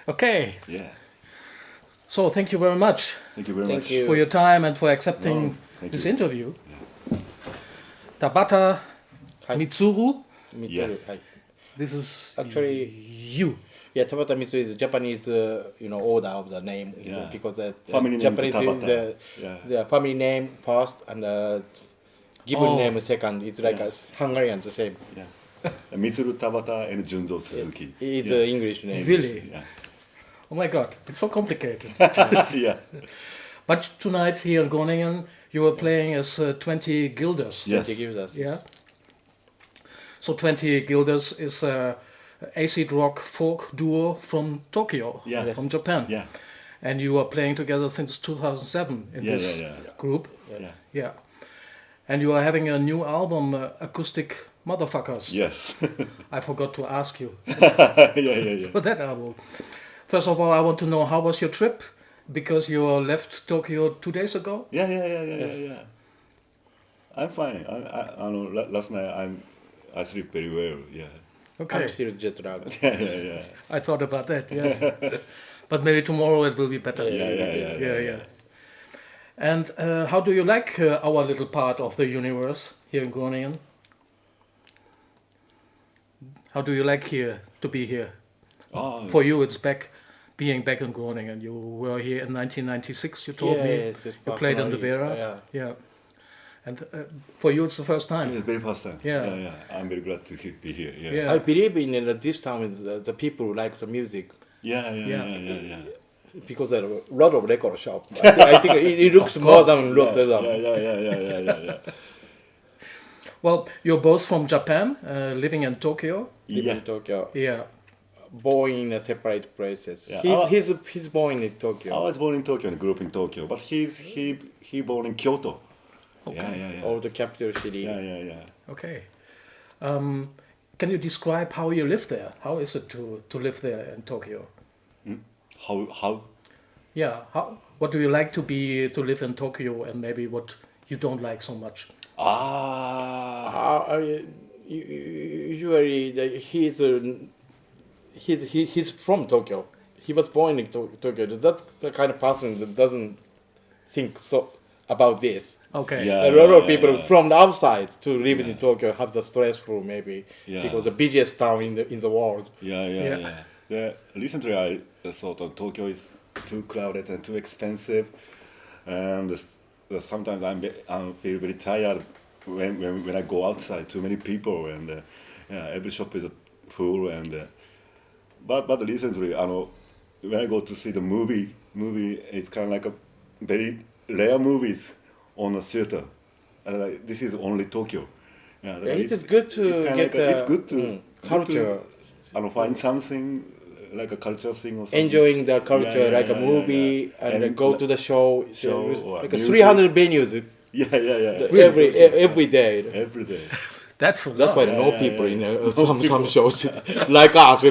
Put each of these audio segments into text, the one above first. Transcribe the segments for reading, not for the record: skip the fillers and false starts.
Okay. Yeah. So thank you very much. Thank you very Thank much. you. For your time and for accepting No, thank this you. interview. Tabata Mitsuru, Mitsuru, Yeah. this is Actually, you. yeah, Tabata Mitsuru is a Japanese, order of the name. Yeah. Because Family name Japanese is Tabata. Yeah. the family name first and given name second. It's like Yeah. a Hungarian the same. Yeah. Mitsuru Tabata and Junzo Suzuki. It's yeah. an English name. Really? Yeah. Oh my God, it's so complicated. Yeah. But tonight here in Groningen, you were playing as 20Guilders. Yes. 20Guilders. Yeah. So 20Guilders is a acid rock folk duo from Tokyo, Yeah. from Japan. Yeah. And you are playing together since 2007 in Yeah, this yeah, group. Yeah. Yeah. And you are having a new album, Acoustic Motherfuckers. Yes. I forgot to ask you yeah. for that album. First of all, I want to know, how was your trip? Because you left Tokyo 2 days ago. Yeah. I'm fine. I know. Last night I sleep very well. Yeah. Okay. I'm still jet lagged. Yeah. I thought about that, yes. But maybe tomorrow it will be better. Yeah. And how do you like our little part of the universe here in Groningen? How do you like here to be here? Oh, For you, it's being back in Groningen. You were here in 1996. You told me it's you played in the personally, Vera. Yeah. And for you, it's the first time. it's very first time. Yeah. I'm very glad to be here. Yeah. Yeah. I believe in this time is the people who like the music. Yeah. Because there are a lot of record shops. I think it looks more than Rotterdam. Yeah. Well, you're both from Japan, living in Tokyo. Live Yeah. in Tokyo. Yeah. Born in separate places. Yeah. He's born in Tokyo. I was born in Tokyo and grew up in Tokyo, but he born in Kyoto. Okay. Yeah. Of the capital city. Yeah. Okay. Can you describe how you live there? How is it to live there in Tokyo? How? Yeah. What do you like to live in Tokyo, and maybe what you don't like so much? Usually he's from Tokyo. He was born in Tokyo. That's the kind of person that doesn't think so about this. Okay. Yeah. A lot of people from the outside to live in Tokyo have the stressful maybe because the busiest town in the world. Yeah. Recently, I thought that Tokyo is too crowded and too expensive, and sometimes I feel very tired when I go outside. Too many people, and every shop is full. And but recently, when I go to see the movie, it's kind of like a very rare movies on a theater. This is only Tokyo. Yeah, It's good to get it's good to culture. Find something like a culture thing or something. Enjoying the culture Yeah, like a movie and go to the show. or Like music. 300 venues. It's Yeah. every day. Every day. That's why no people in some shows like us.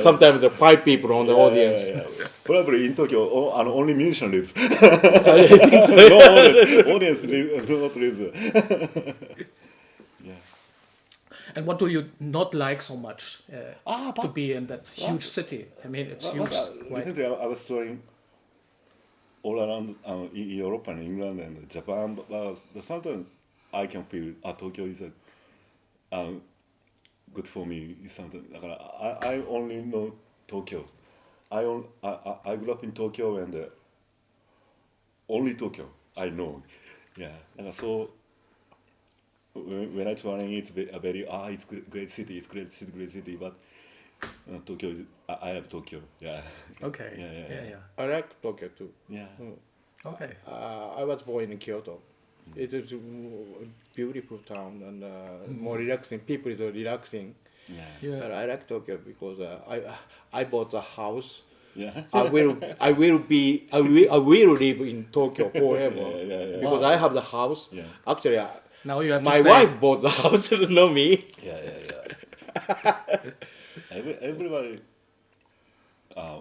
Sometimes there are 5 people on the audience. Yeah. Probably in Tokyo, only musician lives. I think so. No audience do not live there. And what do you not like so much to be in that huge city? I mean, it's huge. Right? Recently, I was touring all around in Europe and England and Japan, but sometimes I can feel Tokyo is good for me. It's something. I only know Tokyo. I grew up in Tokyo and only Tokyo I know. Yeah, and so when I touring, it's a very it's great city, but Tokyo is, I love Tokyo. Yeah. Okay. Yeah. I like Tokyo too. Yeah. Okay. I was born in Kyoto. It's a beautiful town and more relaxing. People is relaxing. Yeah. But I like Tokyo because I bought a house. Yeah. I will live in Tokyo forever because I have the house. Yeah. Actually, Now you have my to stay. wife bought the house, not me. Yeah. Everybody.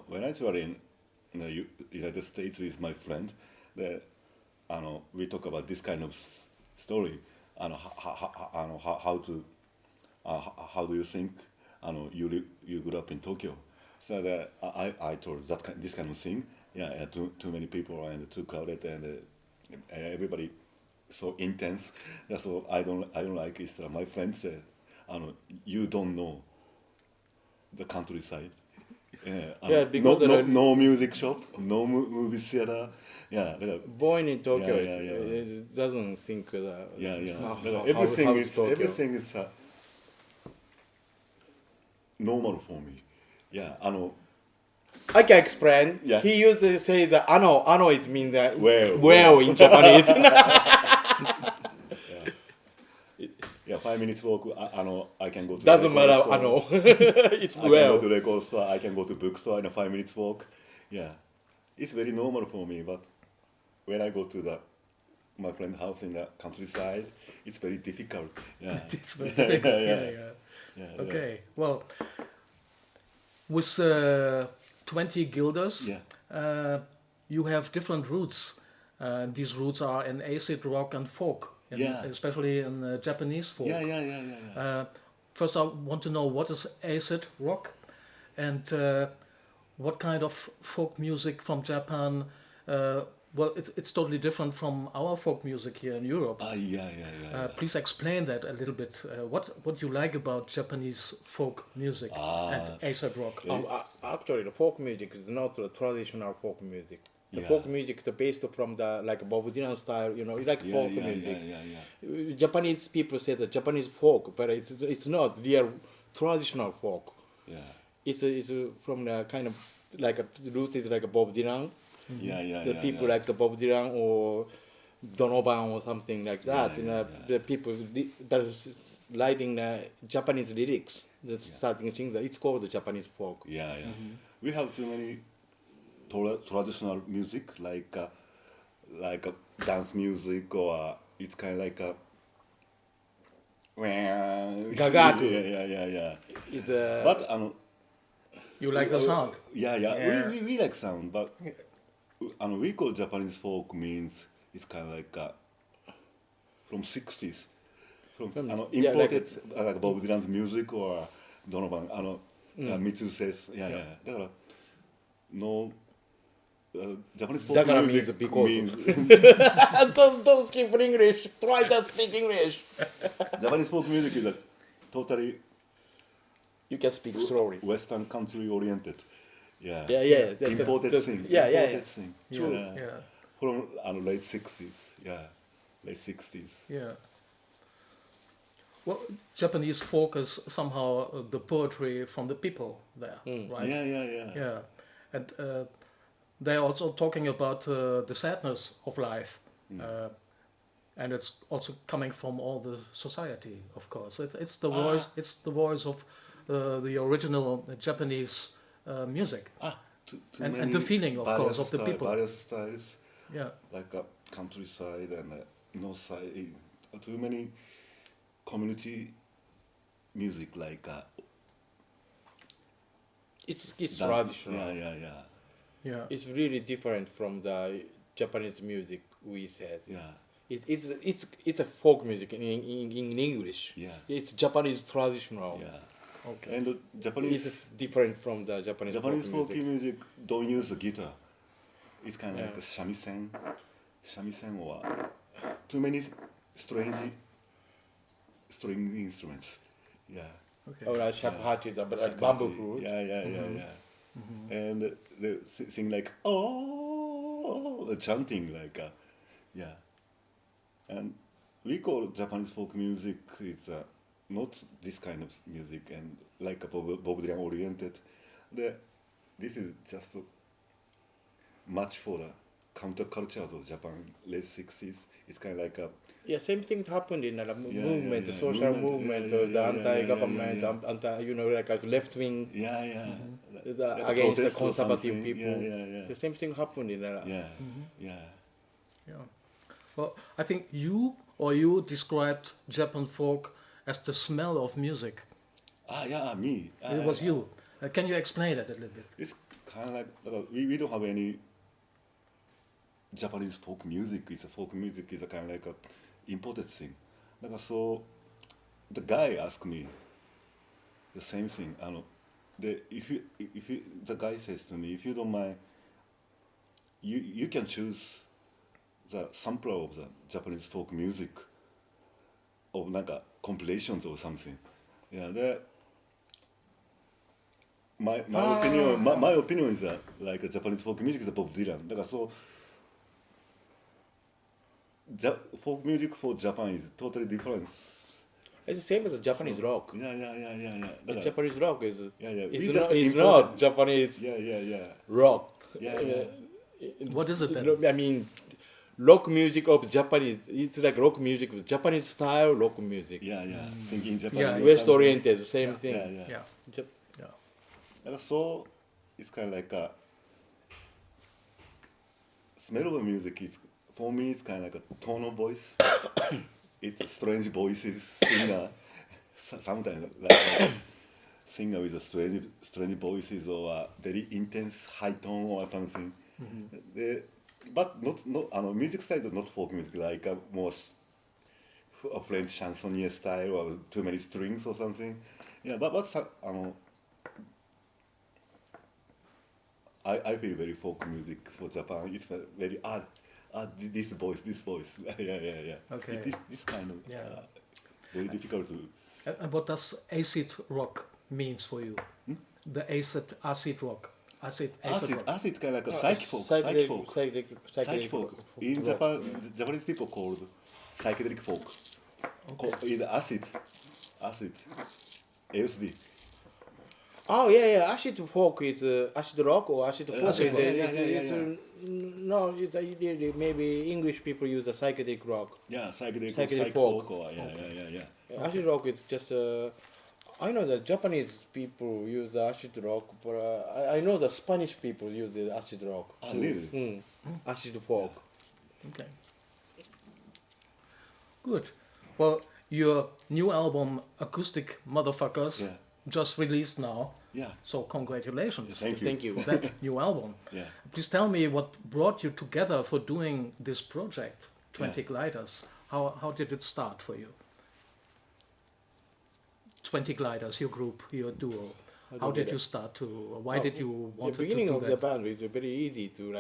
When I tour in the United States with my friend, we talk about this kind of story. How do you think you grew up in Tokyo. So that I told this kind of thing. Yeah, too many people and too crowded and everybody so intense. Yeah, so I don't like it. My friend said, you don't know the countryside. Yeah, because no music shop, no movie theater. Yeah, born in Tokyo, yeah. it doesn't think everything is normal for me. Yeah, I can explain. Yeah. He used to say that ano it means that well in Japanese. Yeah, 5 minutes walk. I can go to. Doesn't record matter. store. Ano. It's I can go to record store. I can go to bookstore in a 5 minutes walk. Yeah, it's very normal for me. But when I go to my friend's house in the countryside, it's very difficult. Yeah, It's very difficult. Yeah. Okay. Well, with 20Guilders, you have different roots. These roots are in acid rock and folk, especially in Japanese folk. First, I want to know what is acid rock, and what kind of folk music from Japan. Well, it's totally different from our folk music here in Europe. Please explain that a little bit. What you like about Japanese folk music and acid rock? Actually, the folk music is not the traditional folk music. The folk music is based from the Bob Dylan style, like folk music. Japanese people say that Japanese folk, but it's not real traditional folk. It's from the kind of roots is like a Bob Dylan. The people like the Bob Dylan or Donovan or something like that. The people that is writing the Japanese lyrics, that's starting things. It's called the Japanese folk. We have too many traditional music like a dance music or it's kind of like a Gagaku. But You like the sound? We like sound, but we call Japanese folk means it's kind of like from 60s, from imported like Bob Dylan's music or Donovan, Mitsuru says, no. Japanese folk music means don't speak English. Try to speak English. Japanese folk music is totally. You can speak slowly. Western country oriented. Imported thing. Thing. True. From late 60s. Late 60s. Well, Japanese folk is somehow the poetry from the people there, right? And they're also talking about the sadness of life, and it's also coming from all the society, of course. It's the voice. It's the voice of the original Japanese music, and the feeling, of course, of the people. Various styles. Like a countryside and north side. Too many community music like. It's traditional. It's really different from the Japanese music we said. It's a folk music in English. It's Japanese traditional. Okay. And the Japanese is different from the Japanese folk music don't use the guitar. It's kind of like a shamisen or too many strange string instruments. Okay. Or shakuhachi, like bamboo flute. And they sing like the chanting like and we call Japanese folk music is not this kind of music and like a Bob Dylan oriented. This is just much for the counterculture of Japan late 60s. It's kind of like a same thing happened in the movement, the social movement, the anti-government, like as left wing, against the conservative people. The same thing happened in Well, I think you described Japan folk as the smell of music. Me. It was you. Can you explain that a little bit? It's kind of like we don't have any Japanese folk music. Folk music is a kind of like a imported thing. So the guy asked me, the same thing. If you the guy says to me, if you don't mind, you can choose the sampler of the Japanese folk music of compilations or something. Yeah, my opinion is that Japanese folk music is the Bob Dylan. Folk music for Japan is totally different. It's the same as the Japanese rock. Yeah. The Japanese rock is It's not Japanese rock. What is it then? I mean, rock music of Japanese. It's like rock music with Japanese style rock music. Thinking Japanese. West oriented, same thing. So it's kind of like a smell of the music is, for me, it's kind of like a tone of voice. It's strange voices, singer. Sometimes like singer with a strange voices or a very intense high tone or something. But not music style is not folk music, like a more a French chansonnier style or too many strings or something. I feel very folk music for Japan. It's very odd. This voice. Okay. This kind of very difficult to. And what does acid rock means for you? The acid rock. Acid kind of like a psych folk. In Japan, Japanese people called psychedelic folk. Okay. Either acid, LSD. Oh yeah, acid folk is acid rock or acid folk. No, it's maybe English people use the psychedelic rock. Yeah, psychedelic folk. Yeah. Acid rock is just. I know that Japanese people use the acid rock, but I know the Spanish people use the acid rock. Ah, really? Acid folk. Okay. Good. Well, your new album, Acoustic Motherfuckers, just released now. Yeah. So congratulations. Thank you. That new album. Yeah. Please tell me what brought you together for doing this project, 20Guilders. How did it start for you? 20Guilders, your group, your duo. How did you start to? Why did you want to do that? The beginning of the band was very easy to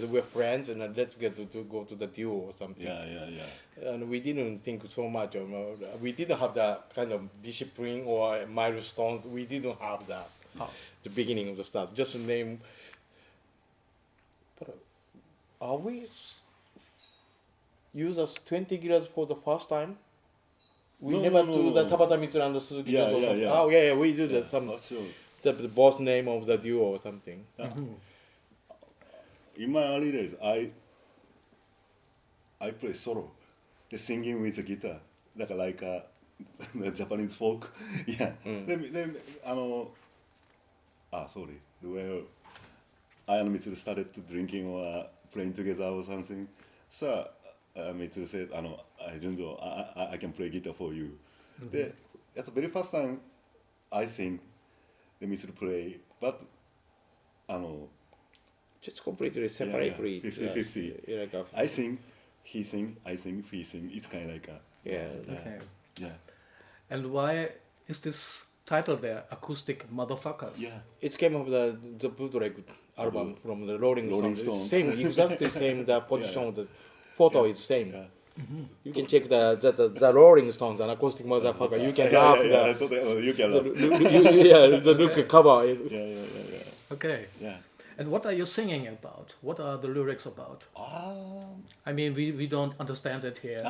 we're friends and let's get to go to the duo or something. Yeah. And we didn't think so much. We didn't have that kind of discipline or milestones. We didn't have that. The beginning of the start, just a name. But are we use us 20Guilders for the first time? We never do the Tabata Mitsuru and Suzuki. Oh yeah, we do that. The boss name of the duo or something. In my early days, I play solo, the singing with the guitar, like the Japanese folk. Then sorry. Well, I and Mitsuru started to drinking or playing together or something. So Mitsuru said, Junzo, I can play guitar for you. That's the very first time I sing, the Mitsuru play, but just completely separately. 50-50. I sing, he sing, I sing, he sing. It's kind of like Okay. And why is this title there, Acoustic Motherfuckers? Yeah. It came of the bootleg album from the Rolling Stones. Same, exactly same. The position of the photo is same. Yeah. You can check the Rolling Stones and Acoustic Motherfucker. You can laugh. You can laugh. The look cover. Okay. Yeah. And what are you singing about? What are the lyrics about? I mean, we don't understand it here.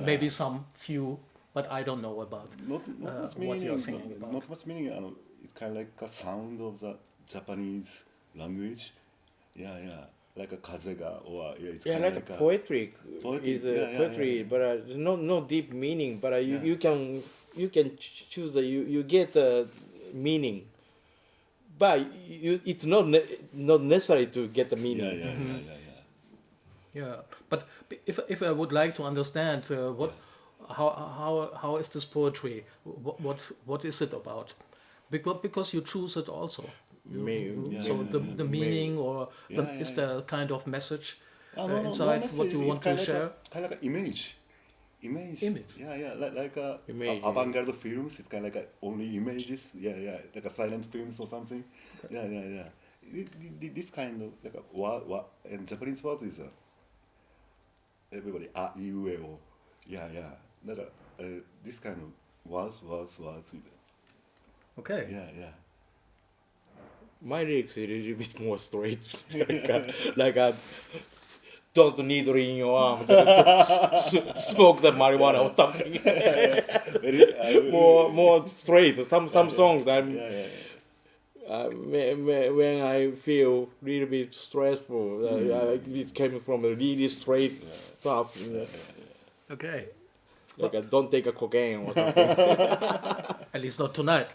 Maybe some few, but I don't know about not much what you're singing about. Not much meaning. It's kind of like a sound of the Japanese language. Like a kazega or it's like poetry. Poetry, but no deep meaning. But you can choose you get the meaning. But it's not necessary to get the meaning. Yeah, but if I would like to understand how is this poetry? What is it about? Because you choose it also. The meaning or is there a kind of message inside what you want to share? Kind of like an image. Image. Image. Yeah, like Image, avant-garde films. It's kind of like only images. Yeah, like a silent films or something. Yeah. This kind of like what and Japanese word is everybody iueo. Yeah. Like this kind of words. Okay. Yeah. My lyrics are a little bit more straight, like don't needle in your arm, smoke the marijuana or something. more straight. Some songs when I feel a little bit stressful, it came from a really straight stuff. Okay. Like don't take a cocaine or something. At least not tonight.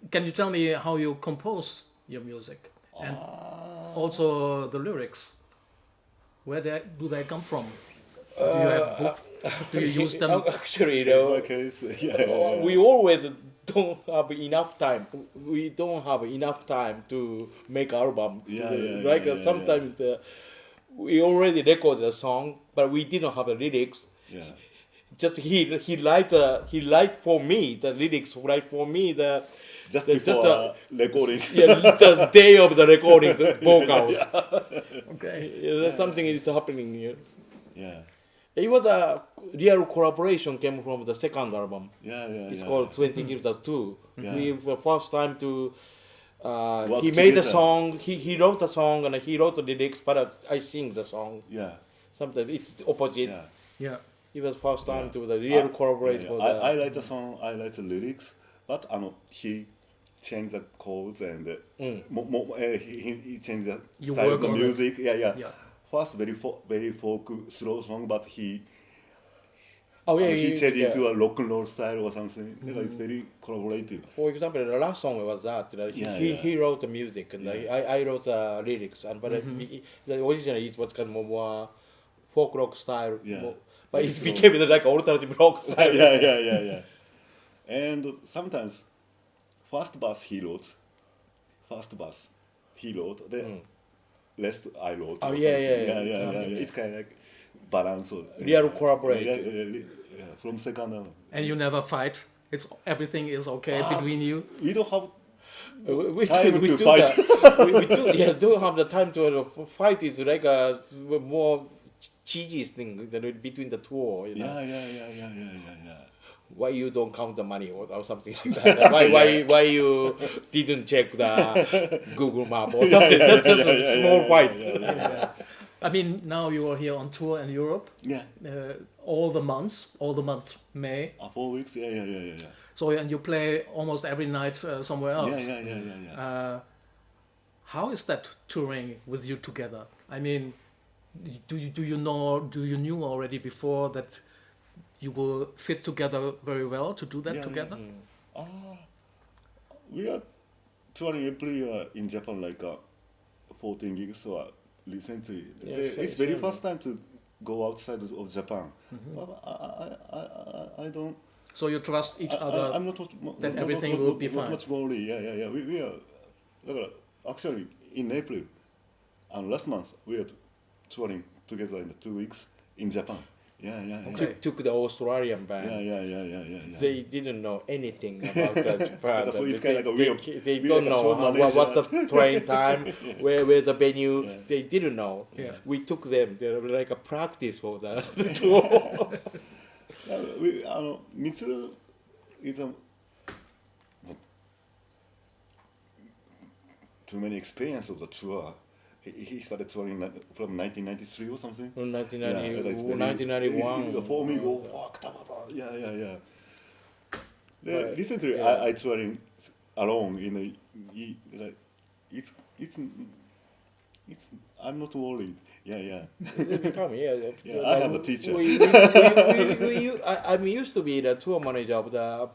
Can you tell me how you compose your music? And also the lyrics. Where do they come from? Do you have books? Do you use them? Actually, Case. We always don't have enough time. We don't have enough time to make album. Sometimes we already recorded a song, but we didn't have the lyrics. Yeah. Just he liked for me the lyrics. Write for me before recordings. The day of the recordings, vocals. Okay. Something is happening here. Yeah. It was a real collaboration came from the second album. It's called 20Guilders 2. Yeah. We were first time to. He Work made together. a song. He wrote a song and he wrote the lyrics, but I sing the song. Yeah. Sometimes it's the opposite. Yeah. It was first time to the real collaboration. For I like the song. I like the lyrics, but he changed the chords and he changed the You style work of the on music. Yeah. Yeah. First, very folk, slow song, but he he changed into a rock and roll style or something. It's very collaborative. For example, the last song was that. He wrote the music and I wrote the lyrics. And but originally it was kind of more folk rock style. Yeah. But it became like alternative rock style. Yeah. And sometimes, first verse he wrote, then rest I wrote. Oh, or yeah. something. It's kind of like balance. Real collaboration. Yeah, from second album. And you never fight. Everything is okay between you. We don't have We time do to fight. don't have the time to fight. It's like a more cheesy thing between the two. Yeah. Why you don't count the money or something like that? Why you didn't check the Google map or something? That's just a small fight. Yeah. I mean, now you are here on tour in Europe. Yeah. All the month May. 4 weeks. Yeah. So and you play almost every night somewhere else. Yeah. How is that touring with you together? I mean, do you knew already before that you will fit together very well to do that together? We are touring every year in Japan, like 14 gigs. So recently, it's very first time to go outside of Japan. But I don't. So you trust each other. I'm not that everything will be fine. Not much worry. Yeah. We are actually in April, and last month we are touring together in 2 weeks in Japan. Yeah. Okay. Took the Australian band. Yeah. They didn't know anything about Japan. So it's kind of like a weird. They don't know what the train time, where the venue. Yeah. They didn't know. Yeah. We took them. They were like a practice for the tour. Mitsuru is too many experience of the tour. He started touring from 1993 or something. From 1991. For me, Tabata. Yeah. Recently, I touring alone it's I'm not worried. Yeah. I have a teacher. I'm used to be the tour manager of the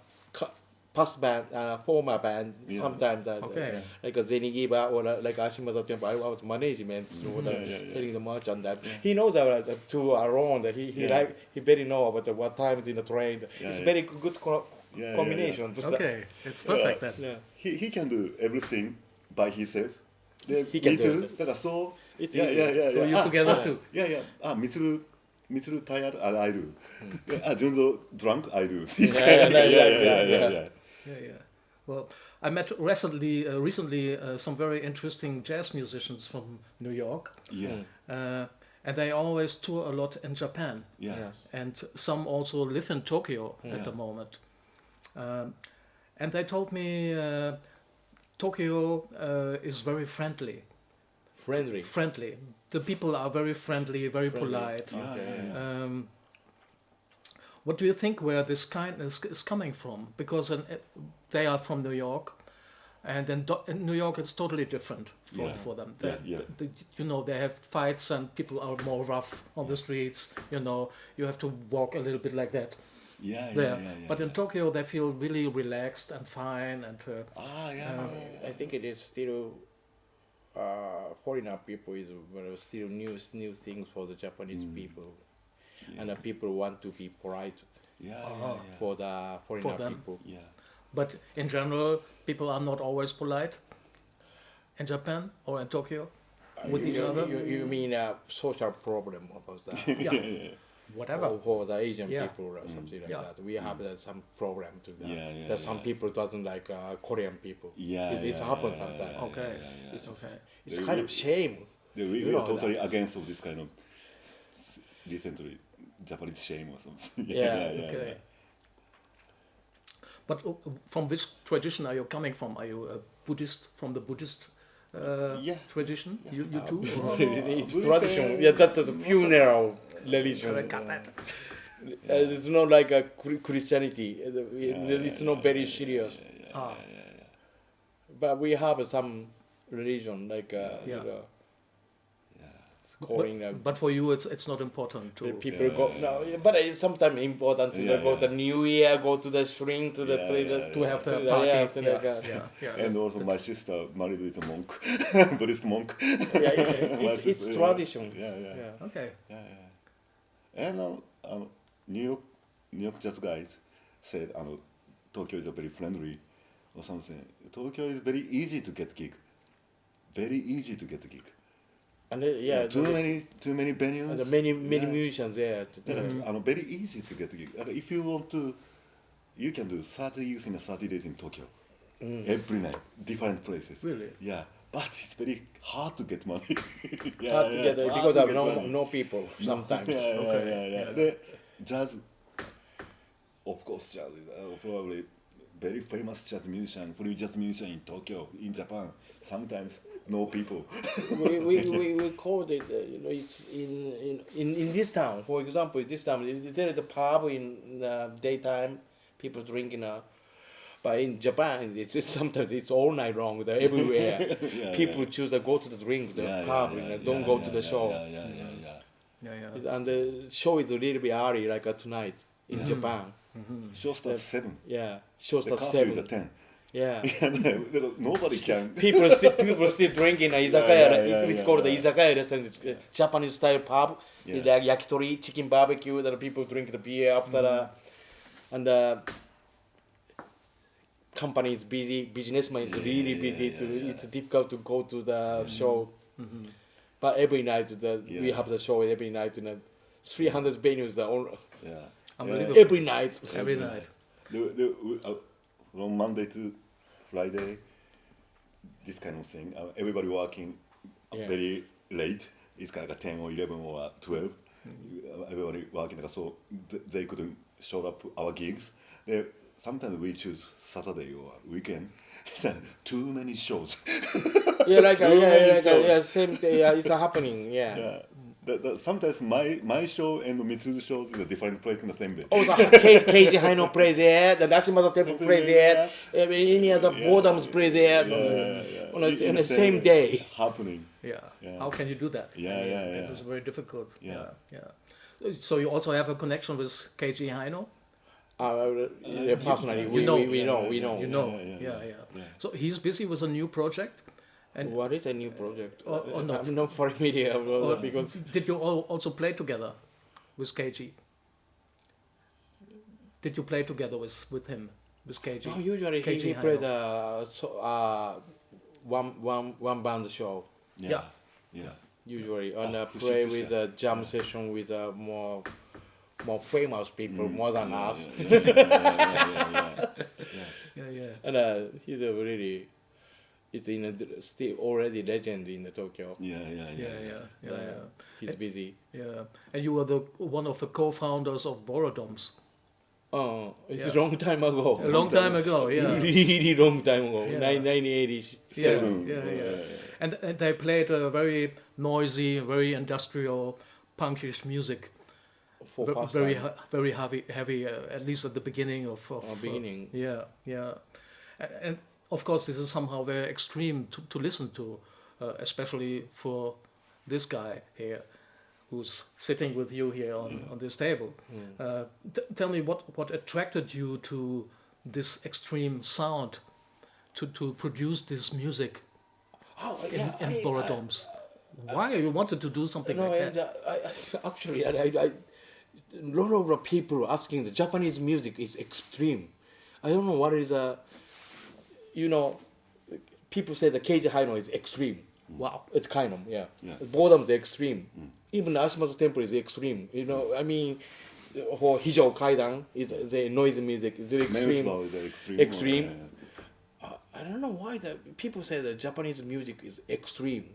past band, former band. Sometimes like a Zeni Geva or like Ashima's temple. I was management, selling the merch and that. He knows about the tour around. He very know about what time is in the train. It's very good combination. Okay, it's perfect then. Yeah. He can do everything by himself. He can do it. So it's So you together too. Yeah. Mitsuru Mitsuru tired, I do. Junzo drunk, I do. Yeah. Well, I met recently some very interesting jazz musicians from New York. And they always tour a lot in Japan. And some also live in Tokyo at the moment. And they told me Tokyo is very friendly. Friendly. The people are very friendly, very polite. What do you think where this kindness is coming from? Because they are from New York, and in New York it's totally different for them. They have fights and people are more rough on the streets. You have to walk a little bit like that. But in Tokyo they feel really relaxed and fine. And I think it is still foreigner people is still new things for the Japanese people. And the people want to be polite for the foreigner people. But in general, people are not always polite in Japan or in Tokyo with each other. You mean a social problem about that? Whatever. Or for the Asian people or something like that. We have some problem to that. That some people doesn't like Korean people. It's happened sometimes. Okay. It's kind of shame. We are totally against of this kind of recently Japanese shame or something. Okay. But from which tradition are you coming from? Are you a Buddhist from the Buddhist tradition? You too? It's tradition. That's a funeral religion. It's not like a Christianity. It's not very serious. But we have some religion like but for you it's not important to people go but it's sometimes important to go to New Year, go to the shrine to the place to have the party. And also my sister married with a monk, Buddhist monk. It's tradition. Okay. And New York jazz guys said Tokyo is very friendly or something. Tokyo is very easy to get gig. And too many venues. And many musicians there. Very easy to get gig. If you want to, you can do 30 gigs in 30 days in Tokyo. Every night, different places. Really? Yeah. But it's very hard to get money. Hard to get because of no people sometimes. The jazz, of course, jazz is probably very famous jazz musician, free jazz musician in Tokyo, in Japan. Sometimes no people. we called it. It's in this town. For example, in this town, there is a pub in daytime. People drinking. But in Japan, sometimes it's all night long. They're everywhere. People choose to go to the drink, the pub, don't go to the show. And the show is a little bit early, like tonight in Japan. Show starts 7. Show starts 7. Is 10. Nobody can. People still drinking izakaya. It's called the izakaya restaurant. It's Japanese style pub. Like yakitori, chicken barbecue. That people drink the beer after and company is busy. Businessman is really busy. It's difficult to go to the show. But every night we have the show every night. 300 venues. Every night. Every night. From Monday to Friday, this kind of thing. Everybody working very late. It's like 10 or 11 or 12. Everybody working, so they couldn't show up to our gigs. Sometimes we choose Saturday or weekend. Too many shows. Same thing. It's happening. Sometimes my show and Mitsuru's show is a different place in the same day. Oh, the KG Ihno play there, the Nashimoto Temple play there, any other Boredoms play there on the same day. Happening. How can you do that? It is very difficult. So you also have a connection with KG Ihno? Personally, we know. So he's busy with a new project. And what is a new project? Or not? I'm not familiar because. Did you also play together with KG? Did you play together with him, with KG? No, usually he plays one band show. usually, and play with a jam session with more famous people more than us. And he's a really, it's still already legend in Tokyo. He's busy. Yeah, and you were one of the co-founders of Boredoms. Oh, it's a long time ago. A long time ago, yeah. Really long time ago, 1987. And they played a very noisy, very industrial, punkish music. Very heavy. At least at the beginning of beginning. And of course, this is somehow very extreme to listen to, especially for this guy here, who's sitting with you here on this table. Tell me what attracted you to this extreme sound, to produce this music in Boredoms. Why you wanted to do something like that? Actually, a lot of people asking the Japanese music is extreme. I don't know what is people say the Keiji Haino is extreme. Wow. It's kind of, Boredoms is extreme. Even Ashimoto Temple is extreme. I mean, Hijou Kaidan is the noise music is extreme. I don't know why people say that Japanese music is extreme.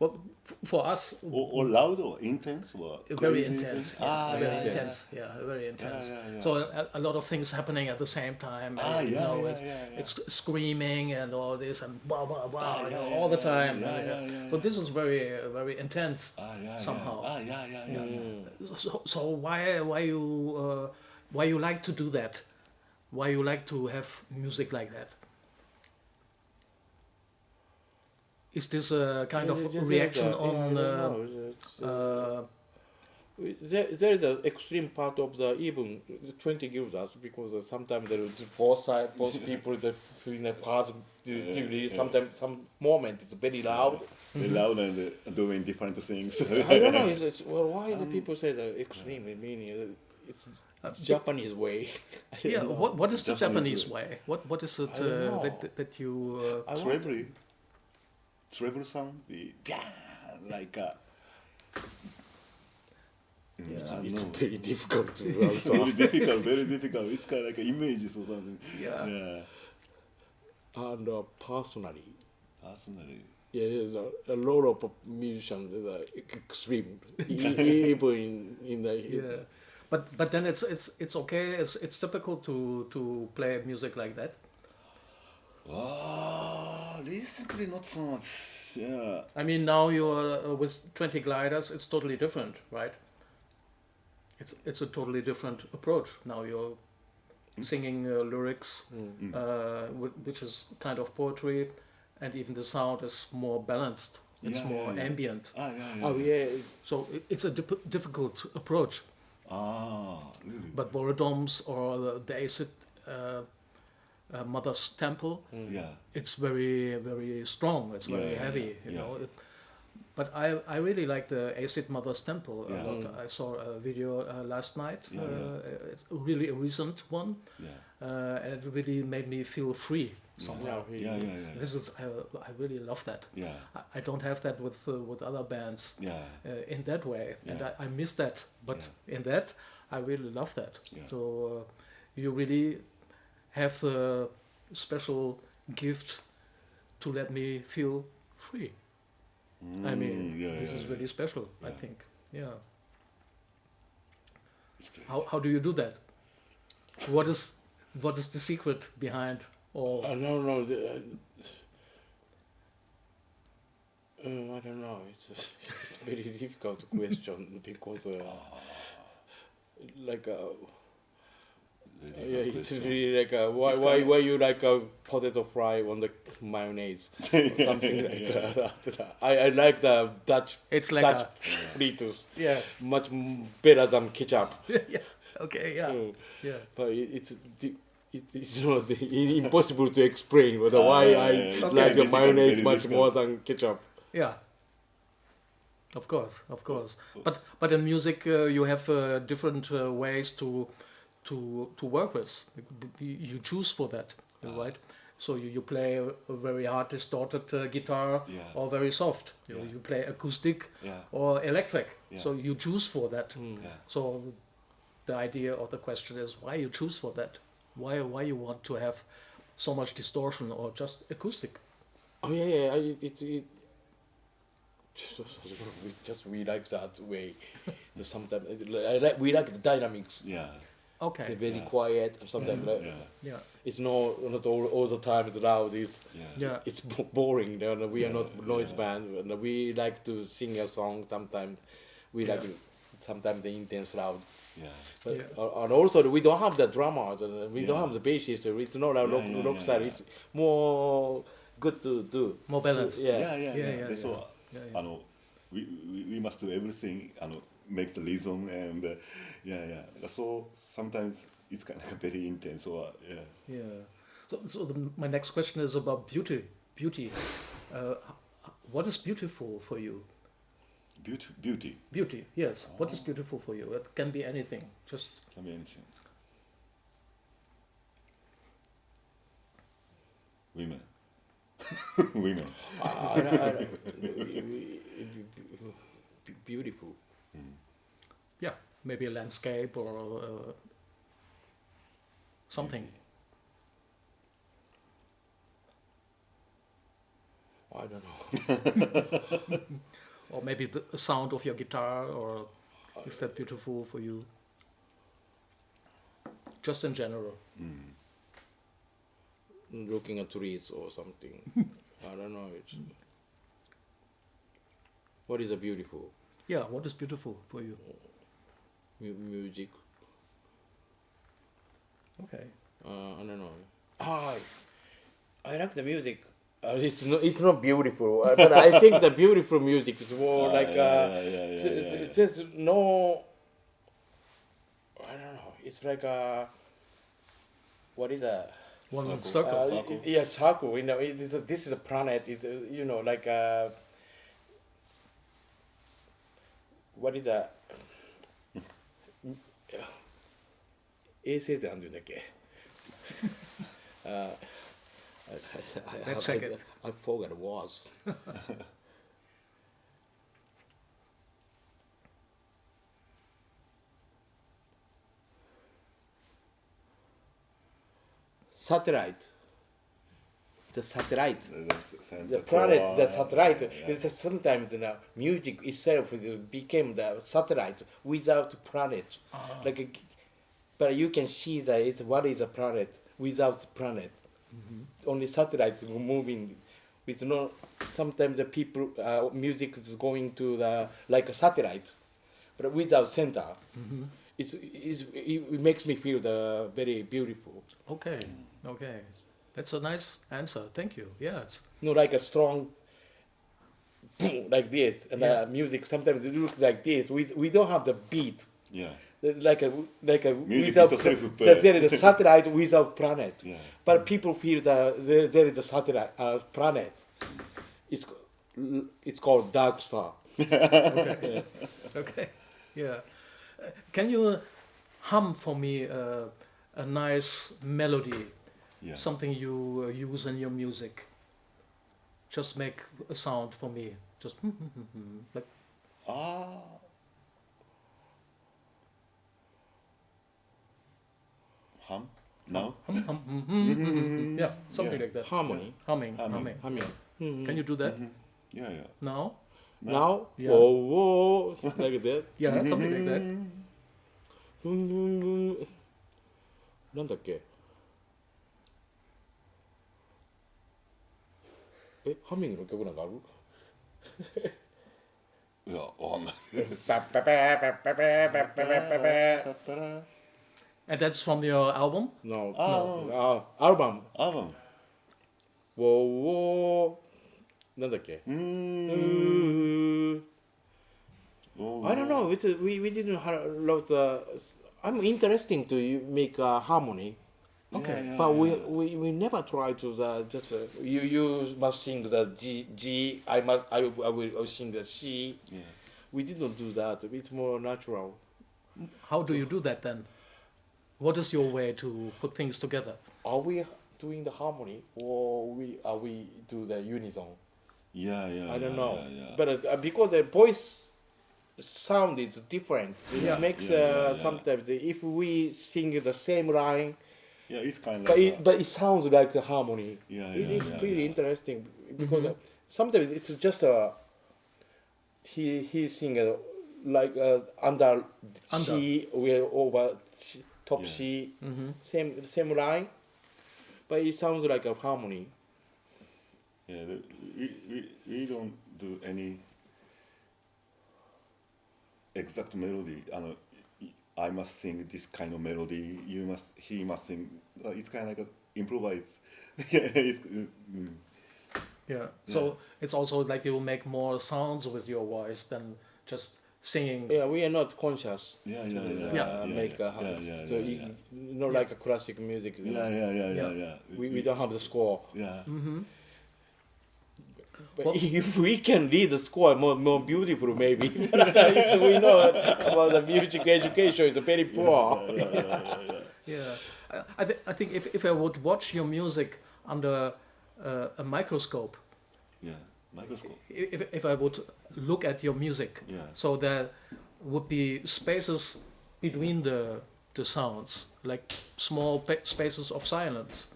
Well, for us, or loud or intense, or very intense. Very intense. So a lot of things happening at the same time. It's screaming and all this and blah blah blah all the time. So this is very very intense somehow. So why you like to do that? Why you like to have music like that? Is this a kind of reaction on? There is an extreme part of even the 20Guilders, because sometimes there is both people that feel positively. Sometimes some moment it's very loud. They're loud and doing different things. I don't know. Why do people say the extreme? I mean, it's Japanese way. What is the Japanese way? What is it that you? Treble sound, like it's very difficult to very difficult. It's kind of like images or something. And personally, there's a lot of musicians that are extreme, even in the. But then it's okay. It's typical to play music like that. Recently not so much. I mean, now you're with 20Guilders. It's totally different, right? It's a totally different approach. Now you're singing lyrics, which is kind of poetry, and even the sound is more balanced. It's more ambient. So it's a difficult approach. Really? But Boredoms or the acid. Mother's Temple. It's very very strong. It's very heavy. You know. But I really like the Acid Mother's Temple a lot. I saw a video last night. It's really a recent one, and it really made me feel free somehow. This is I really love that. I don't have that with other bands in that way, and I miss that. But in that, I really love that. So you really have the special gift to let me feel free. I mean, this is really special, I think. How do you do that? What is the secret behind all? I don't know. I don't know. It's a very difficult question because it's really like why you like a potato fry on the mayonnaise or something like that. I like the Dutch. It's like Dutch fritters. Much better than ketchup. But it's not impossible to explain why I like the mayonnaise much more than ketchup. Of course. But in music you have different ways to work with. You choose for that, right? So you play a very hard distorted guitar or very soft. You play acoustic or electric. So you choose for that. So the idea or the question is why you choose for that. Why you want to have so much distortion or just acoustic? Oh yeah. We like that way. So sometimes we like the dynamics. Yeah. Okay. It's very quiet. Sometimes it's not all the time it's loud. It's boring. We are not noise band. And we like to sing a song. Sometimes we like sometimes the intense loud. Yeah. But, and also we don't have the drummer. We don't have the bassist. It's not a rock style. It's more good to do. More balanced. So, we must do everything. Make the rhythm and So sometimes it's kind of very intense. So So my next question is about beauty. What is beautiful for you? Beauty. Beauty, yes. What is beautiful for you? It can be anything. Can be anything. Women. Women. Beautiful. Yeah, maybe a landscape or something. I don't know. Or maybe the sound of your guitar, or is that beautiful for you? Just in general. Looking at trees or something. I don't know. What is a beautiful? Yeah, what is beautiful for you? Music. Okay. I don't know. I like the music. It's not beautiful, but I think the beautiful music is more like it's just no. I don't know. It's like what is that? One circle. Yes, circle. This is a planet. It's like what is that? 衛星ってなんて言うんだっけ? Let's check it. I forgot it was. Satellite. The satellite. The planet, the satellite. Is that sometimes the music itself became the satellite without planet. But you can see that what is a planet without planet. Only satellites moving with no. Sometimes the people music is going to the like a satellite, but without center. It makes me feel very beautiful. Okay, that's a nice answer. Thank you. Yeah, it's like a strong boom like this, and music sometimes it looks like this. We don't have the beat. Yeah. Like a music without there is a satellite without planet, but people feel that there is a satellite planet. It's called dark star. Okay. Okay. Yeah. Can you hum for me a nice melody? Yeah. Something you use in your music. Just make a sound for me. Just like. Hum? No? Hum. Yeah, something like that. Harmony. Humming. Can you do that? Yeah. Now? Yeah. Whoa, like that. Yeah, something like that. なんだっけ? ハミングの曲なんかある? いや、わかんない。And that's from your album? No. Album. Whoa. なんだっけ? I don't know. We didn't have a lot. I'm interesting to make a harmony. Okay. But we never try to just you must sing the G. I will sing the C. Yeah. We didn't do that. It's more natural. How do you do that then? What is your way to put things together? We doing the harmony, or we do the unison. I don't know, but because the voice sound is different, it makes sometimes if we sing the same line. Yeah, it's kind of. But it sounds like a harmony. It's pretty interesting because sometimes it's just he sing like under C over top C, same line, but it sounds like a harmony. Yeah, we don't do any exact melody. I must sing this kind of melody. He must sing. It's kind of like a improvise. So it's also like you make more sounds with your voice than just singing. Yeah, we are not conscious. Make like a classic music. We don't have the score. But if we can read the score more beautiful, maybe. We know about the music education is very poor. I think if I would watch your music under a microscope, if I would look at your music, so there would be spaces between the sounds, like small spaces of silence.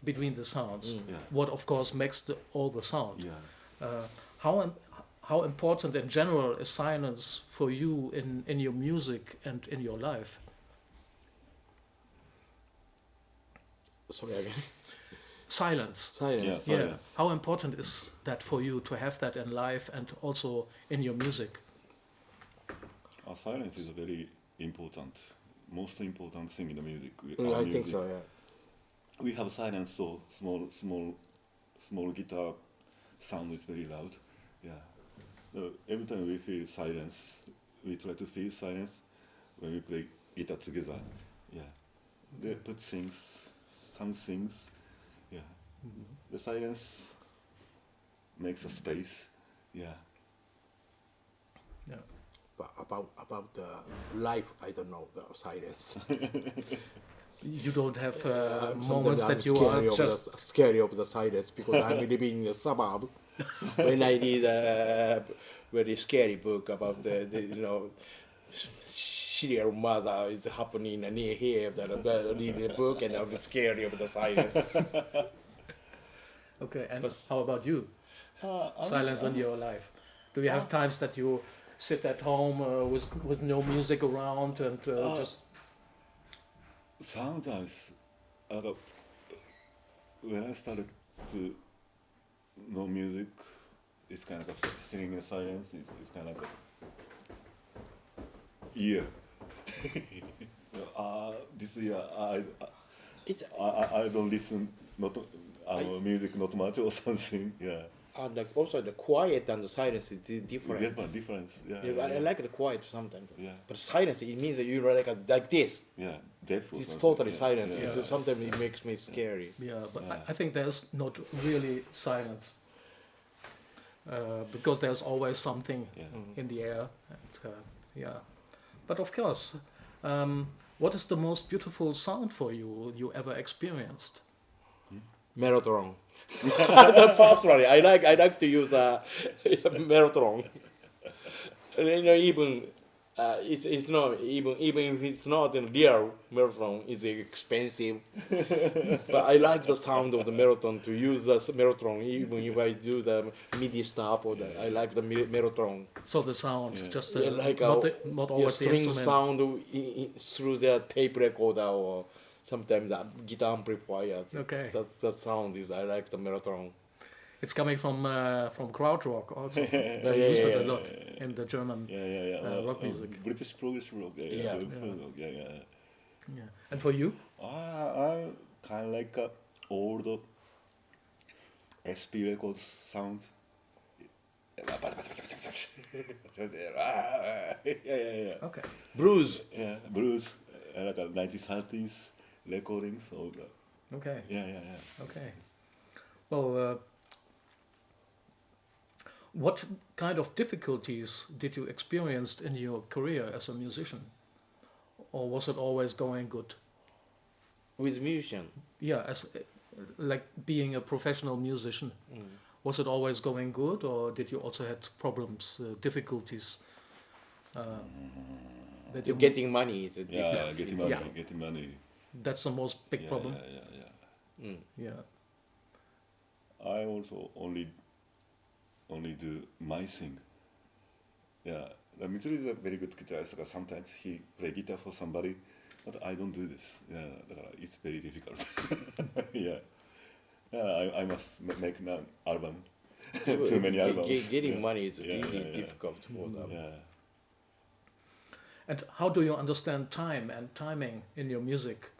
Between the sounds, what of course makes all the sound. How important in general is silence for you in your music and in your life? Sorry again. Silence. How important is that for you to have that in life and also in your music? Silence is a very important, most important thing in the music. I think so. We have silence, so small guitar sound is very loud. So every time we feel silence, we try to feel silence when we play guitar together. They put some things. The silence makes a space. But about the life, I don't know the silence. You don't have moments that you are just scary of the silence because I'm living in the suburb. When I read a very scary book about the serial murder is happening near here, that I read the book and I'm scared of the silence. Okay, and how about you? Silence in your life. Do you have times that you sit at home with no music around and just? Sometimes, when I started to know music, it's kind of sitting in silence. It's kind of like a year. This year I don't listen music not much or something. And like also the quiet and the silence is different. Difference. I like the quiet sometimes. But silence, it means that you're like this. It's totally silence. Sometimes it makes me scary. But I think there's not really silence because there's always something in the air. And, but of course, what is the most beautiful sound for you ever experienced? Mellotron. Personally, I like to use Mellotron. Even it's not even if it's not a real Mellotron, it's expensive. But I like the sound of the Mellotron to use the Mellotron even if I do the MIDI stuff or I like the Mellotron. So the sound, just like not always the string instrument. sound through the tape recorder or sometimes the guitar amplifier. Okay. That sound is I like the Mellotron. It's coming from krautrock also. They used it a lot in the German rock music. British progressive rock. And for you? I kind of like old SP record sound. Okay. Blues. Blues. Like 1930s recordings. Okay. Okay. Well, what kind of difficulties did you experience in your career as a musician? Or was it always going good? With musician? Yeah, like being a professional musician? Was it always going good, or did you also had problems, difficulties? That you're getting money is a getting money. Getting money. That's the most big problem. Yeah. I also only do my thing. Yeah, Mitsuru is a very good guitarist. Sometimes he play guitar for somebody, but I don't do this. Yeah, it's very difficult. Yeah, I must make an album. Too many albums. Getting money is really difficult for them. Yeah. And how do you understand time and timing in your music?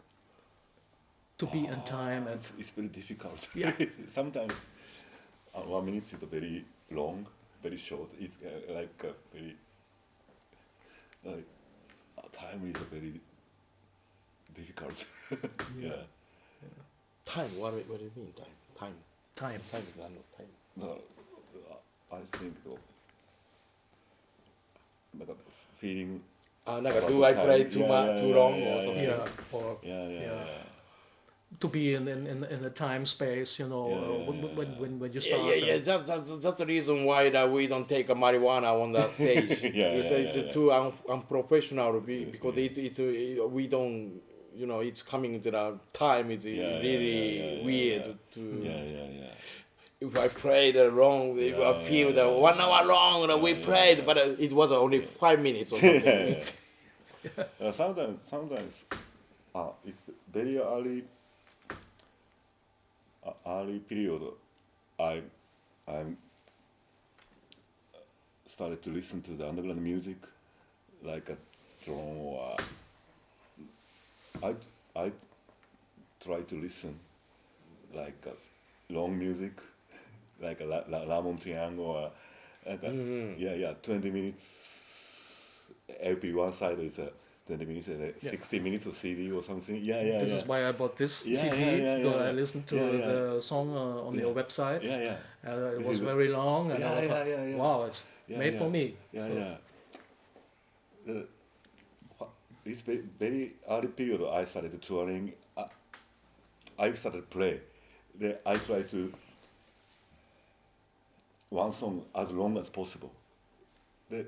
To be in time and it's very difficult. Yeah. Sometimes 1 minute is very long, very short. It's time is very difficult. Yeah. Time. What do you mean? Time. time. Time is not time. No, I think though, like a feeling. Like do I play too long or something? Yeah. Or to be in a time space, you know, when you start. That's the reason why that we don't take a marijuana on that stage. It's too unprofessional because it's we don't, you know, it's coming to the time. It's really weird to. If I played wrong, I feel that 1 hour long that we played, but it was only 5 minutes or something. Sometimes it's very early period. I'm started to listen to the underground music, like a drone or I try to listen like a long music, like a Ramon Triangle or like a 20 minutes. Every one side is 20 minutes, 60 minutes of CD or something. This is why I bought this CD. I listened to the song on your website. It was very long, and I was like, wow, it's made for me. It's very early period. I started touring. I started play. Then I try to one song as long as possible. The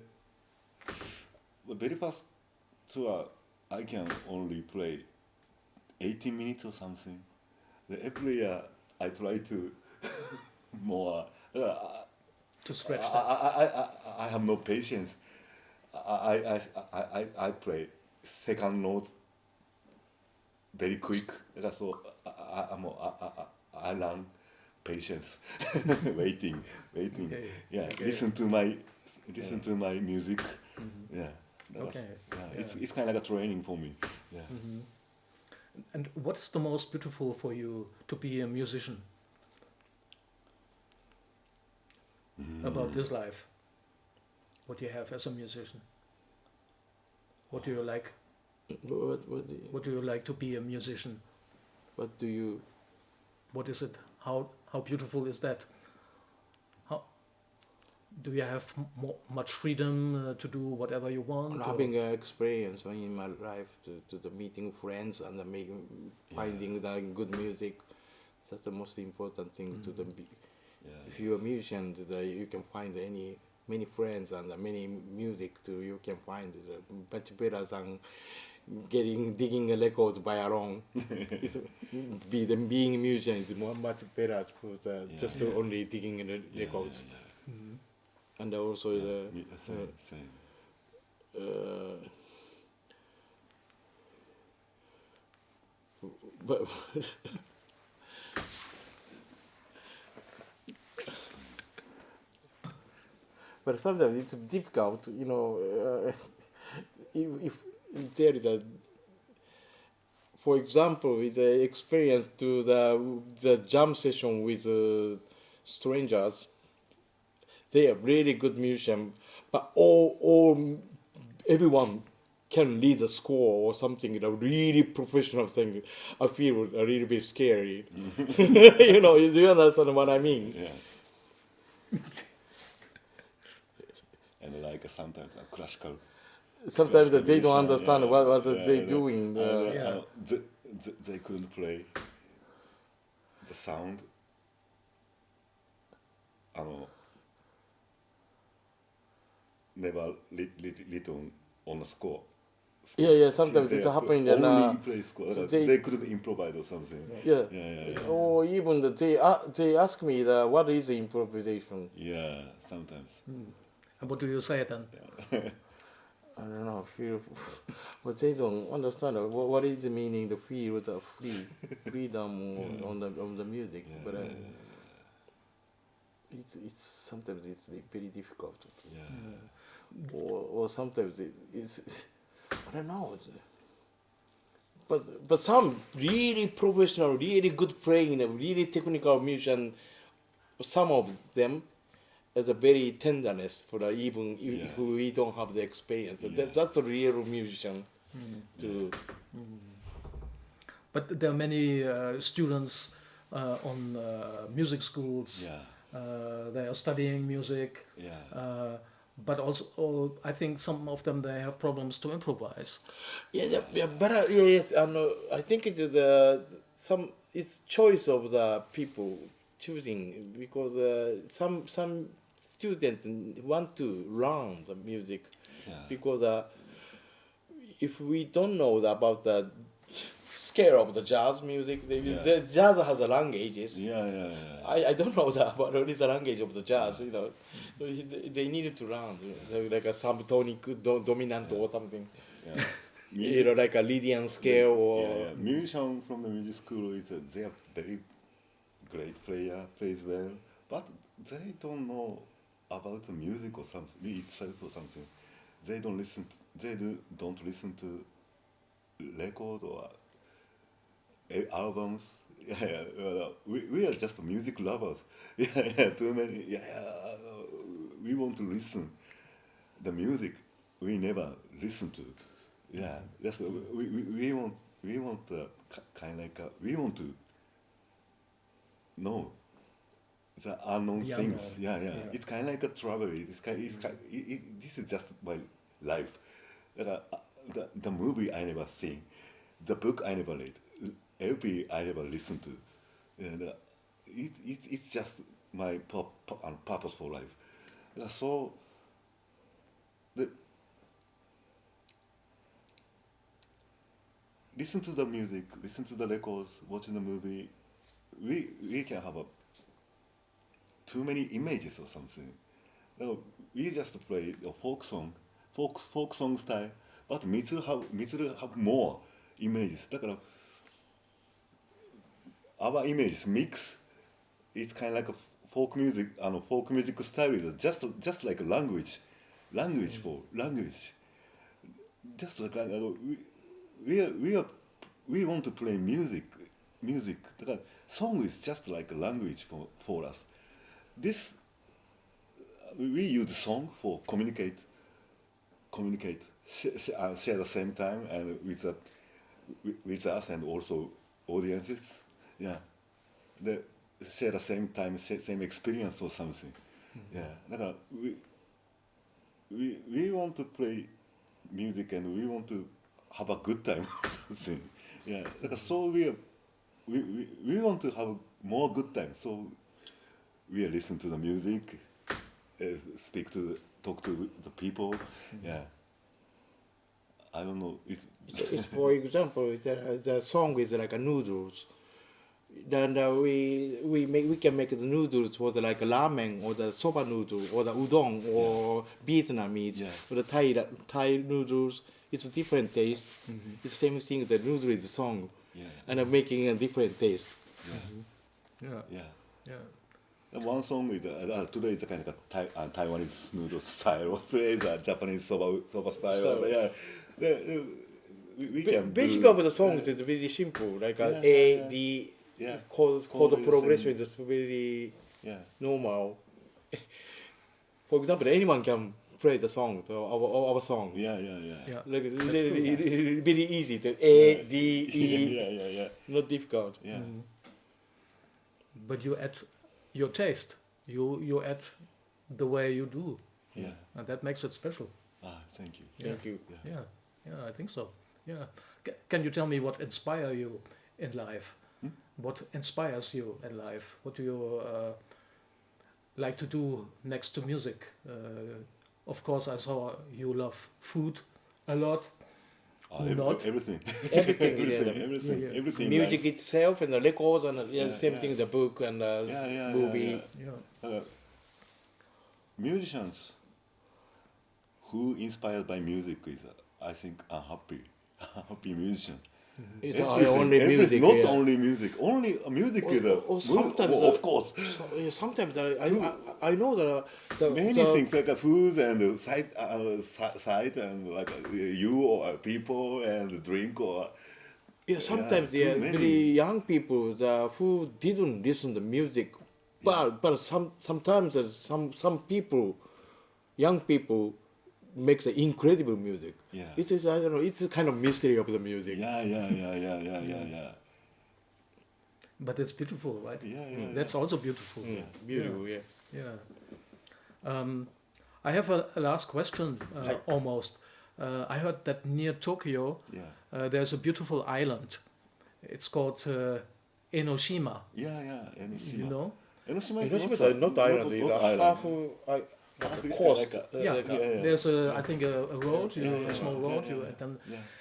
very first tour, I can only play 18 minutes or something. Every year, I try to more. To stretch that. I have no patience. I play second note very quick. So I learn patience, waiting. Listen to my music. It's kind of like a training for me. And what is the most beautiful for you to be a musician? About this life, what you have as a musician? What do you like? What do you like to be a musician? What is it? How beautiful is that? How do you have much freedom to do whatever you want? Having an experience in my life to the meeting friends and finding the good music. That's the most important thing to them. If you're a musician, you can find many friends and many music you can find much better than digging records by your own. Being a musician is much better for just only digging records. And also same. But but sometimes it's difficult, you know, if there is a, for example, with the experience to the jam session with strangers, they are really good musicians, but everyone can lead the score or something, you know, really professional thing. I feel a little bit scary. You know, do you understand what I mean? And like sometimes classical. Sometimes they don't understand what they're doing. They couldn't play the sound, never written on a score. Yeah. Sometimes it's happening. Only play score. So they could improvise or something. Yeah. Or even they ask me what is improvisation. Yeah, sometimes. And what do you say then? I don't know, but they don't understand what is the meaning, the feel, the freedom on the music. But it's sometimes it's very difficult. Or sometimes it's I don't know. But some really professional, really good playing, really technical musician, some of them has a very tenderness for even if we don't have the experience. That's a real musician. But there are many students on music schools. They are studying music. But also, I think some of them they have problems to improvise. But yes, I think it's choice of the people choosing, because some students want to learn the music because if we don't know about the scale of the jazz music, the jazz has a languages. I don't know what is the language of the jazz. They needed to learn like a subtonic dominant or something. Like a Lydian scale or. Musician from the music school they are very great player, plays well, but they don't know about the music or something itself or something. They don't listen. Don't listen to record or albums. We are just music lovers. Too many. We want to listen the music we never listen to. That's we want kind of like we want to know the unknown things. It's kind of like a travel. This is just my life. The movie I never seen, the book I never read, LP I never listened to. It's just my purpose for life. So listen to the music, listen to the records, watching the movie. We can have too many images or something. We just play a folk song style, but Mitsuru have more images. Our images mix. It's kind of like a folk music. Folk music style is just like a language for language. Just like we want to play music. Song is just like a language for us. We use song for communicate, share the same time and with us and also audiences. They share the same time, same experience or something. We want to play music and we want to have a good time or something. So we want to have more good time. So we listen to the music, talk to the people. I don't know. It's for example, the song is like a noodles. Then we can make the noodles for the like ramen or the soba noodle or the udon or Vietnamese or the Thai noodles. It's a different taste. It's the same thing. The noodle is a song, and I'm making a different taste. One song is today is a kind of a Taiwanese noodle style. Today is a Japanese soba style. We can basically of the songs is very simple, like A D. Chord progression is just very normal. For example, anyone can play the song, our song. Like it's very easy to A D E. Not difficult. But you add your taste. You add the way you do. And that makes it special. Thank you. Thank you. I think so. Can you tell me what inspires you in life? what inspires you in life? What do you like to do next to music? Of course, I saw you love food a lot. Everything. Everything. Music itself and the records and same thing, the book and movie. Musicians who inspired by music is, I think, unhappy musician. It's only music. Not only music. Only music is sometimes of course. Sometimes I know that many things like food and sight and like you or people and drink or. Sometimes they are very young people who didn't listen to music, but sometimes some people, young people, makes incredible music. It's I don't know. It's a kind of mystery of the music. Yeah. But it's beautiful, right? That's also beautiful. Beautiful. I have a last question. Almost. I heard that near Tokyo, there's a beautiful island. It's called Enoshima. Enoshima. You know? Enoshima is not island. Coast. There's I think a road, a small road,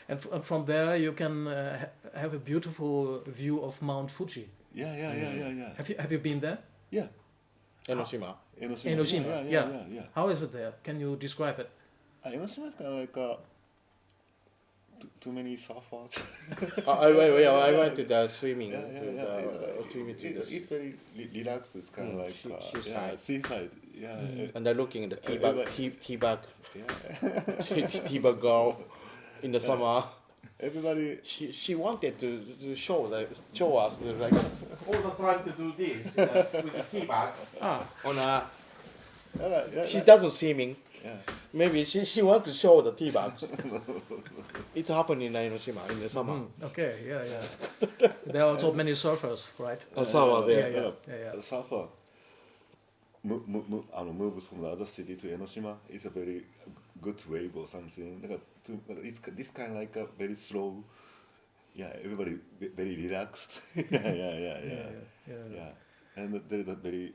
and from there you can have a beautiful view of Mount Fuji. Have you been there? Yeah. Enoshima. Yeah. How is it there? Can you describe it? Enoshima is kind of like too many surfers. I went to the swimming. It's very relaxed. It's kind of like seaside. And they're looking at the teabag girl in the summer. Everybody. She wanted to show us like all the time to do this with the teabag on a. She doesn't swimming. Maybe she wants to show the teabags. It's happening in Hiroshima in the summer. Okay, There are also many surfers, right? Surfers, The surfer move from the other city to Enoshima is a very good wave or something. It's this kind of like a very slow. Everybody very relaxed. And there is a very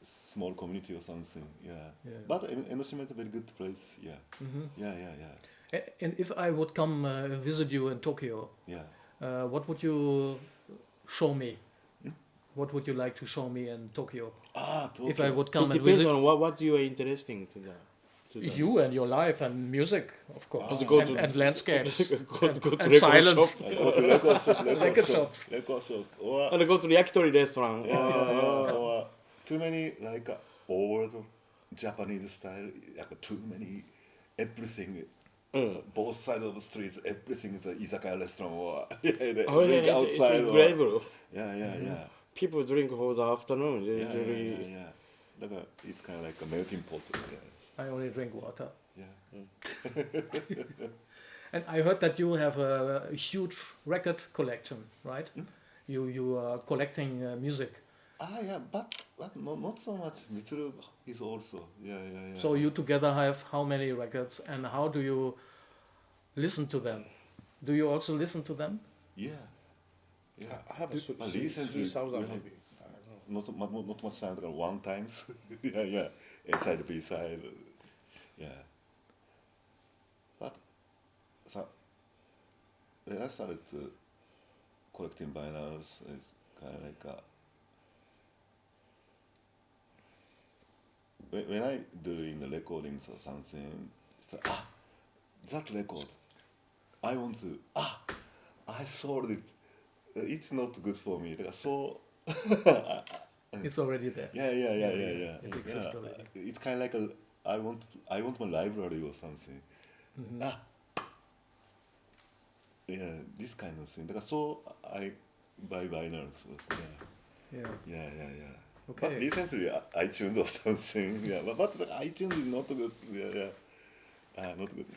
small community or something. But Enoshima is a very good place. And if I would come visit you in Tokyo, what would you show me? What would you like to show me in Tokyo? Tokyo. If I would come and visit. It depends on what you are interesting to them. You and your life and music, of course, and landscapes, go to and silence. Go to record shops. And go to the yakitori restaurant. Or too many like old Japanese style, like too many everything. Both sides of the streets, everything is an izakaya restaurant or drink outside. It's incredible. People drink for the afternoon. It's kind of like a melting pot. I only drink water. And I heard that you have a huge record collection, right? You are collecting music. But not so much. Mitsuru is also. So you together have how many records, and how do you listen to them? Do you also listen to them? I have recently 3,000 maybe. Not much time, like one times. A side, B side. But when I started collecting vinyls, it's kind of like when I doing the recordings or something, it's like, that record, I want to, I sold it. It's not good for me. It's already there. It exists already. It's kind of like I want my library or something. This kind of thing. So I buy vinyls. Okay. But recently iTunes or something. But iTunes is not good. Not good.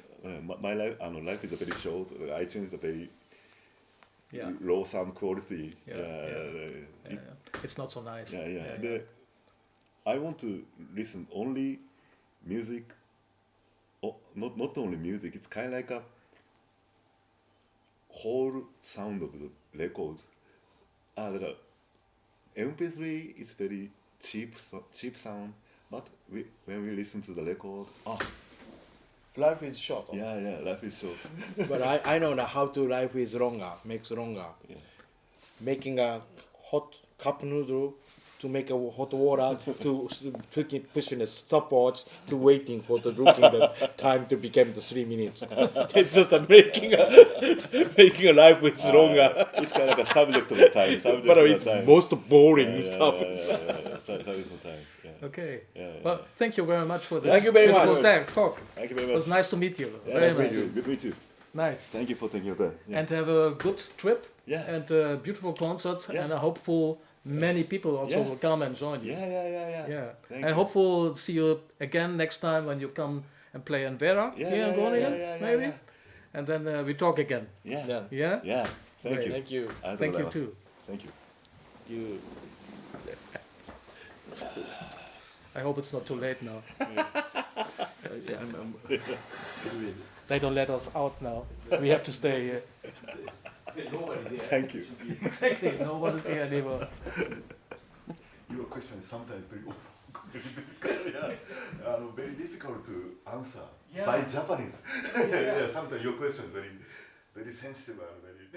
My life is very short. iTunes is a very low sound quality. It's not so nice. I want to listen only music. Not only music. It's kind of like a whole sound of the records. だから MP3 is very cheap sound, but when we listen to the record, life is short. yeah, life is short. But I know that how to life is longer, makes longer. Yeah. Making a hot cup noodle to make a hot water to pushing a stopwatch to waiting for the looking the time to become the 3 minutes. It's just making a life is longer. It's kind of like a subject of the time. But it's most boring stuff. Subject of time. Yeah. Okay. Yeah. Well, thank you very much for this. Thank you very much. Talk. Thank you very much. It was nice to meet you. Yeah, Very nice nice. Good to meet you. Nice. Thank you for taking your time. Yeah. And have a good trip. Yeah. And beautiful concerts. Yeah. And I hope for many people also will come and join you. Yeah. And hopefully see you again next time when you come and play in Vera here in Groningen, maybe. Yeah. And then we talk again. Yeah. Yeah? Thank you. Thank you. Thank you too. Thank you. I hope it's not too late now. They don't let us out now. We have to stay here. Thank you. Exactly, nobody's here anymore. Your question is sometimes very very difficult to answer by Japanese. Sometimes your question is very sensitive and very.